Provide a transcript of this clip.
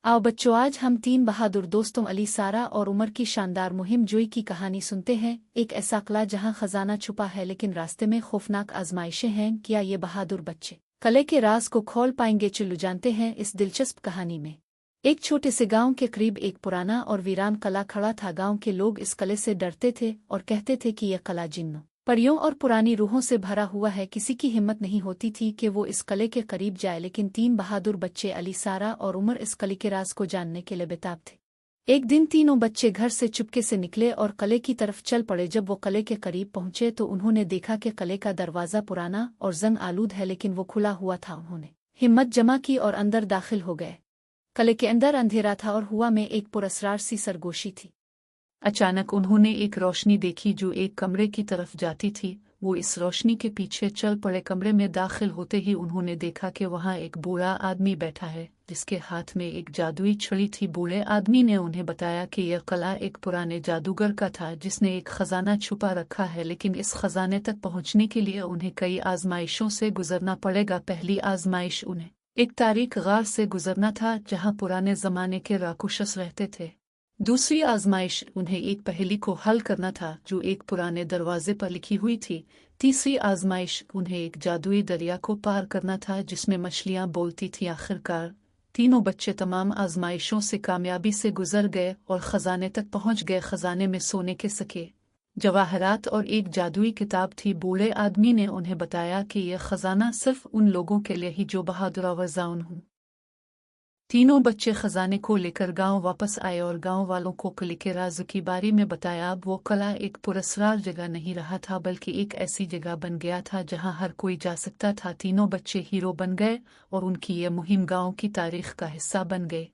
आओ बच्चों, आज हम तीन बहादुर दोस्तों अली, सारा और उमर की शानदार मुहिम जोई की कहानी सुनते हैं। एक ऐसा किला जहां खजाना छुपा है लेकिन रास्ते में खौफनाक आजमाइशें हैं। क्या ये बहादुर बच्चे किले के राज को खोल पाएंगे? चलो जानते हैं इस दिलचस्प कहानी में। एक छोटे से गांव के करीब एक पुराना और वीरान किला खड़ा था। गांव के लोग इस किले से डरते थे और कहते थे कि यह किला जिन्नों, परियों और पुरानी रूहों से भरा हुआ है। किसी की हिम्मत नहीं होती थी कि वो इस किले के करीब जाए, लेकिन तीन बहादुर बच्चे अली, सारा और उमर इस किले के राज को जानने के लिए बेताब थे। एक दिन तीनों बच्चे घर से चुपके से निकले और किले की तरफ चल पड़े। जब वो किले के करीब पहुंचे तो उन्होंने देखा कि किले का दरवाज़ा पुराना और जंग आलूद है, लेकिन वो खुला हुआ था। उन्होंने हिम्मत जमा की और अंदर दाखिल हो गए। किले के अंदर अंधेरा था और हवा में एक पुरस्रार सी सरगोशी थी। अचानक उन्होंने एक रोशनी देखी जो एक कमरे की तरफ जाती थी। वो इस रोशनी के पीछे चल पड़े। कमरे में दाखिल होते ही उन्होंने देखा कि वहाँ एक बूढ़ा आदमी बैठा है जिसके हाथ में एक जादुई छड़ी थी। बूढ़े आदमी ने उन्हें बताया कि यह किला एक पुराने जादूगर का था जिसने एक खजाना छुपा रखा है, लेकिन इस खजाने तक पहुँचने के लिए उन्हें कई आजमाइशों से गुजरना पड़ेगा। पहली आजमाइश उन्हें एक तारीख गार से गुजरना था जहाँ पुराने जमाने के राक्षस रहते थे। दूसरी आजमाइश उन्हें एक पहेली को हल करना था जो एक पुराने दरवाजे पर लिखी हुई थी। तीसरी आजमाइश उन्हें एक जादुई दरिया को पार करना था जिसमें मछलियां बोलती थीं। आखिरकार तीनों बच्चे तमाम आजमाइशों से कामयाबी से गुजर गए और खजाने तक पहुंच गए। खजाने में सोने के सिक्के, जवाहरात और एक जादुई किताब थी। बूढ़े आदमी ने उन्हें बताया कि यह खजाना सिर्फ उन लोगों के लिए ही जो बहादुर वज़ाउन हों। तीनों बच्चे खजाने को लेकर गांव वापस आए और गांव वालों को किले के राज की बारे में बताया। अब वो किला एक पुरस्कार जगह नहीं रहा था बल्कि एक ऐसी जगह बन गया था जहां हर कोई जा सकता था। तीनों बच्चे हीरो बन गए और उनकी ये मुहिम गांव की तारीख का हिस्सा बन गए।